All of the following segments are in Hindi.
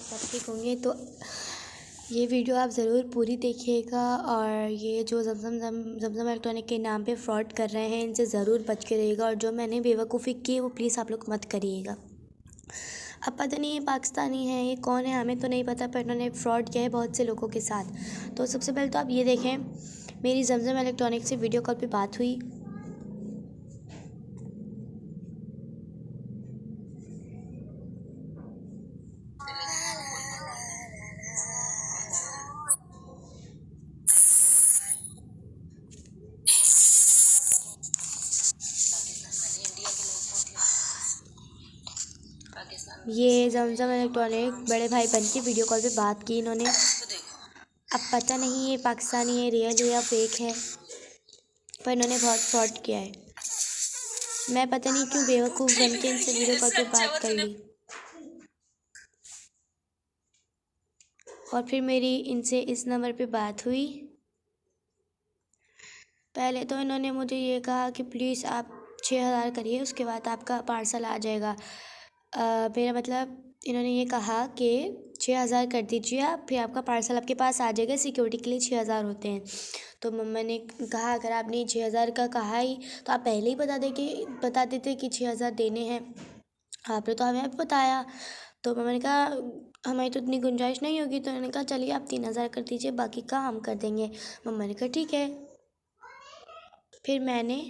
सब ठीक होंगे। तो ये वीडियो आप ज़रूर पूरी देखिएगा और ये जो ज़मज़म इलेक्ट्रॉनिक के नाम पे फ्रॉड कर रहे हैं इनसे ज़रूर बच के रहिएगा और जो मैंने बेवकूफ़ी की वो प्लीज़ आप लोग मत करिएगा। अब पता नहीं ये पाकिस्तानी है, ये कौन है हमें तो नहीं पता, पर इन्होंने फ्रॉड किया है बहुत से लोगों के साथ। तो सबसे पहले तो आप ये देखें, मेरी ज़मज़म इलेक्ट्रॉनिक से वीडियो कॉल पे बात हुई। ये ज़मज़म इलेक्ट्रॉनिक बड़े भाई बन के वीडियो कॉल पे बात की इन्होंने। अब पता नहीं ये पाकिस्तानी है, रियल है या फेक है, पर इन्होंने बहुत फ्रॉड किया है। मैं पता नहीं क्यों बेवकूफ़ बन के इनसे वीडियो कॉल पे बात कर ली और फिर मेरी इनसे इस नंबर पे बात हुई। पहले तो इन्होंने मुझे ये कहा कि प्लीज़ आप 6,000 करिए, उसके बाद आपका पार्सल आ जाएगा। मेरा मतलब इन्होंने ये कहा कि 6,000 कर दीजिए आप, फिर आपका पार्सल आपके पास आ जाएगा। सिक्योरिटी के लिए 6,000 होते हैं। तो मम्मा ने कहा अगर आपने 6,000 का कहा ही तो आप पहले ही बता देते कि 6,000 देने हैं, आपने तो हमें अब बताया। तो मम्मा ने कहा हमारी तो इतनी गुंजाइश नहीं होगी। तो उन्होंने कहा चलिए आप 3,000 कर दीजिए, बाकी का हम कर देंगे। मम्मा ने कहा ठीक है। फिर मैंने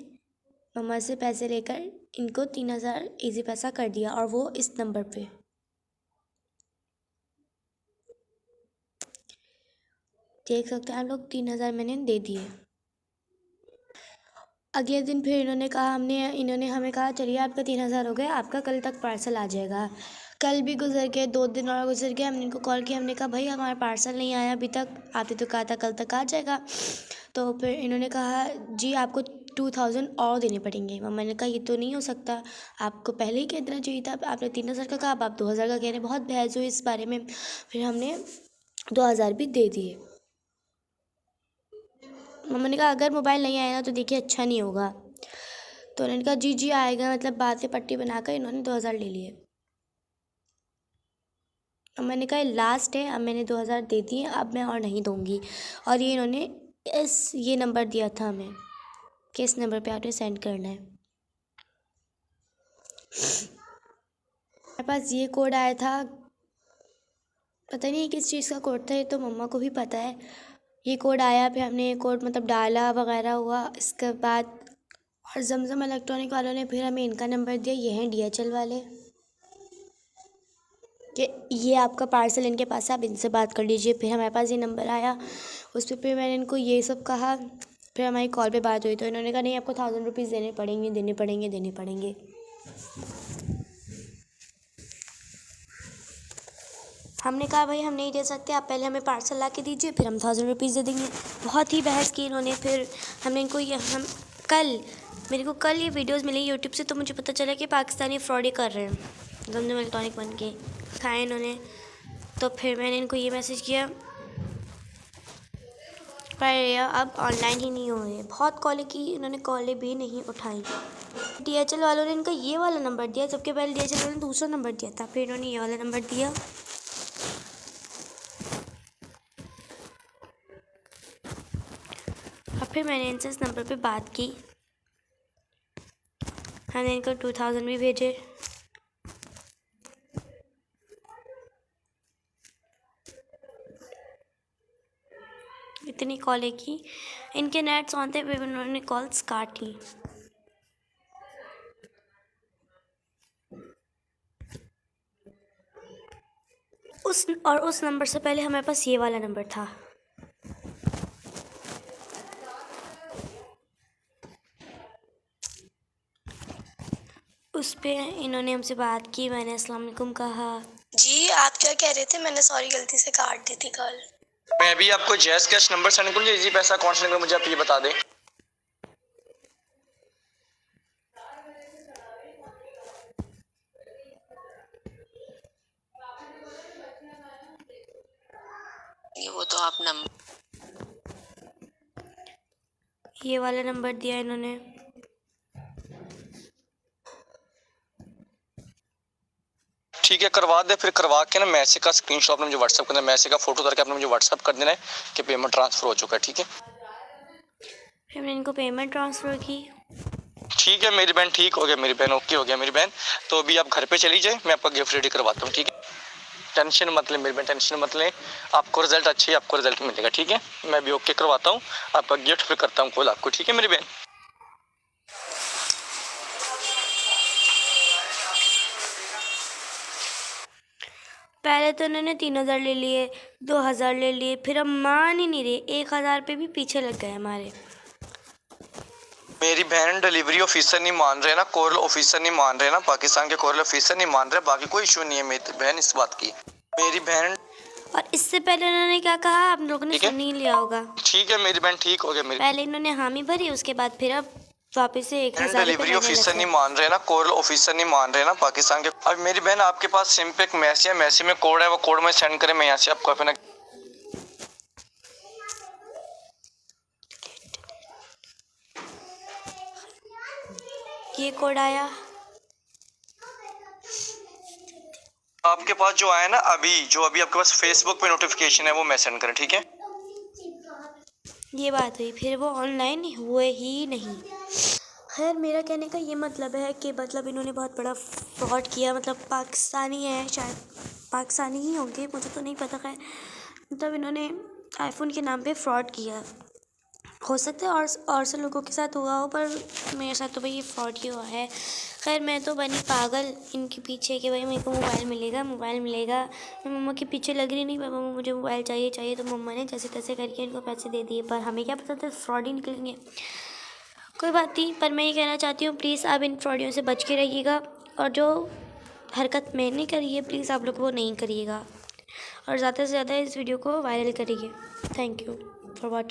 मम्मा से पैसे लेकर इनको 3,000 ईजी पैसा कर दिया और वो इस नंबर पे। देख सकते हैं आप लोग, 3,000 मैंने दे दिए। अगले दिन फिर इन्होंने हमें कहा चलिए आपका 3,000 हो गया, आपका कल तक पार्सल आ जाएगा। कल भी गुजर गए, 2 दिन और गुजर गए। हमने इनको कॉल किया, हमने कहा भाई हमारा पार्सल नहीं आया अभी तक, आपने तो कहा था कल तक आ जाएगा। तो फिर इन्होंने कहा जी आपको 2,000 और देने पड़ेंगे। मम्मा ने कहा ये तो नहीं हो सकता, आपको पहले ही कह देना चाहिए था, आपने 3,000 का कहा, अब आप 2,000 का कह रहे हैं। बहुत बहस हुई इस बारे में, फिर हमने 2,000 भी दे दिए। मम्मा ने कहा अगर मोबाइल नहीं आया ना तो देखिए अच्छा नहीं होगा। तो उन्होंने कहा जी जी आएगा, मतलब बात से पट्टी बनाकर इन्होंने 2,000 ले लिए। अब मैंने कहा लास्ट है, अब मैंने 2,000 दे दिए, अब मैं और नहीं दूँगी। और ये इन्होंने ये नंबर दिया था हमें कि इस नंबर पे आपने सेंड करना है। मेरे पास ये कोड आया था, पता नहीं किस चीज़ का कोड था, ये तो मम्मा को भी पता है। ये कोड आया, फिर हमने ये कोड मतलब डाला वगैरह हुआ। इसके बाद और ज़मज़म इलेक्ट्रॉनिक वालों ने फिर हमें इनका नंबर दिया, ये हैं DHL वाले, कि ये आपका पार्सल इनके पास है, आप इनसे बात कर लीजिए। फिर हमारे पास ये नंबर आया, उस पर फिर मैंने इनको ये सब कहा। फिर हमारी कॉल पे बात हुई तो इन्होंने कहा नहीं आपको 1,000 रुपीज़ देने पड़ेंगे, देने पड़ेंगे, देने पड़ेंगे। हमने कहा भाई हम नहीं दे सकते, आप पहले हमें पार्सल ला के दीजिए, फिर हम 1,000 रुपीज़ दे देंगे। बहुत ही बहस की इन्होंने। फिर हमने इनको मेरे को कल ये वीडियोस मिली यूट्यूब से, तो मुझे पता चला कि पाकिस्तानी फ्रॉड ही कर रहे हैं, ज़मज़म इलेक्ट्रॉनिक बन के खाए इन्होंने। तो फिर मैंने इनको ये मैसेज किया, पर यह अब ऑनलाइन ही नहीं हो रहे। बहुत कॉलें की, इन्होंने कॉलें भी नहीं उठाई। DHL वालों ने इनका ये वाला नंबर दिया, जबकि पहले DHL वालों ने दूसरा नंबर दिया था, फिर इन्होंने ये वाला नंबर दिया। और फिर मैंने इनसे इस नंबर पे बात की, हमने इनको 2,000 भी भेजे। इतनी कॉलें की, इनके नेट्स ऑन थे, फिर उन्होंने कॉल्स काट ली। उस नंबर से पहले हमारे पास ये वाला नंबर था। उस पे इन्होंने हमसे बात की, मैंने अस्सलाम वालेकुम कहा। जी आप क्या कह रहे थे? मैंने सॉरी गलती से काट दी थी कॉल। मैं अभी आपको जैस कैश नंबर सेंड करूँ, इजी पैसा कौन सा नंबर मुझे आप ये बता दें। वो तो आप नंबर, ये वाला नंबर दिया इन्होंने। ठीक है, करवा दे। फिर करवा के ना मैसेज का स्क्रीनशॉट आपने मुझे व्हाट्सअप करना है, मैसेज का फोटो करके आपने मुझे व्हाट्सअप कर देना है कि पेमेंट ट्रांसफ़र हो चुका है। ठीक है, फिर मैंने इनको पेमेंट ट्रांसफ़र की। ठीक है मेरी बहन, ठीक हो गया मेरी बहन, ओके हो गया मेरी बहन। तो अभी आप घर पे चली जाए, मैं आपका गिफ्ट रेडी करवाता हूँ। ठीक है, टेंशन मत लें मेरी बहन, टेंशन मत लें। आपको रिजल्ट अच्छी, आपको रिजल्ट मिलेगा। ठीक है, मैं भी ओके करवाता हूँ, आपका गिफ्ट फिर करता हूँ कॉल आपको। ठीक है मेरी बहन। पहले तो उन्होंने 3,000 ले लिए, 2,000 ले लिए, फिर अब मान ही नहीं रहे, 1,000 पे भी पीछे लग गए हमारे। मेरी बहन डिलीवरी ऑफिसर नहीं मान रहे ना, कोरल ऑफिसर नहीं मान रहे ना, पाकिस्तान के कोरल ऑफिसर नहीं मान रहे, बाकी कोई इशू नहीं है मेरी बहन इस बात की। मेरी बहन और इससे पहले उन्होंने क्या कहा आप लोगों ने ठीक है। सुन ही लिया होगा। ठीक है मेरी बहन, ठीक हो गया मेरी पहले इन्होंने हामी भरी, उसके बाद फिर अब वापस से 1,000 डिलीवरी ऑफिसर नहीं मान रहे ना, कोरल ऑफिसर नहीं मान रहे ना पाकिस्तान के। अब मेरी बहन आपके पास सिम पे एक मैसेज है, मैसेज में कोड है, वो कोड में सेंड करें, मैं यहाँ से आपको अपना ये कोड आया। आपके पास जो आया ना अभी, जो अभी आपके पास फेसबुक पे नोटिफिकेशन है वो मैं सेंड करें। ठीक है, ये बात हुई, फिर वो ऑनलाइन हुए ही नहीं। खैर मेरा कहने का ये मतलब है कि मतलब इन्होंने बहुत बड़ा फ्रॉड किया, मतलब पाकिस्तानी है, शायद पाकिस्तानी ही होंगे, मुझे तो नहीं पता। खैर मतलब इन्होंने आईफोन के नाम पे फ्रॉड किया। हो सकता है और से लोगों के साथ हुआ हो, पर मेरे साथ तो भाई ये फ्रॉड ही हुआ है। खैर मैं तो बनी पागल इनके पीछे कि भाई मेरे को मोबाइल मिलेगा, मोबाइल मिलेगा। मैं मम्मा के पीछे लग रही नहीं, मम्मा मुझे मोबाइल चाहिए चाहिए, तो मम्मा ने जैसे तैसे करके इनको पैसे दे दिए, पर हमें क्या पता था फ्रॉड ही निकलेंगे। कोई बात नहीं, पर मैं ये कहना चाहती हूँ प्लीज़ आप इन फ्रॉडियों से बच के रहिएगा, और जो हरकत मैंने करी है प्लीज़ आप लोग वो नहीं करिएगा, और ज़्यादा से ज़्यादा इस वीडियो को वायरल करिए। Thank you for watching.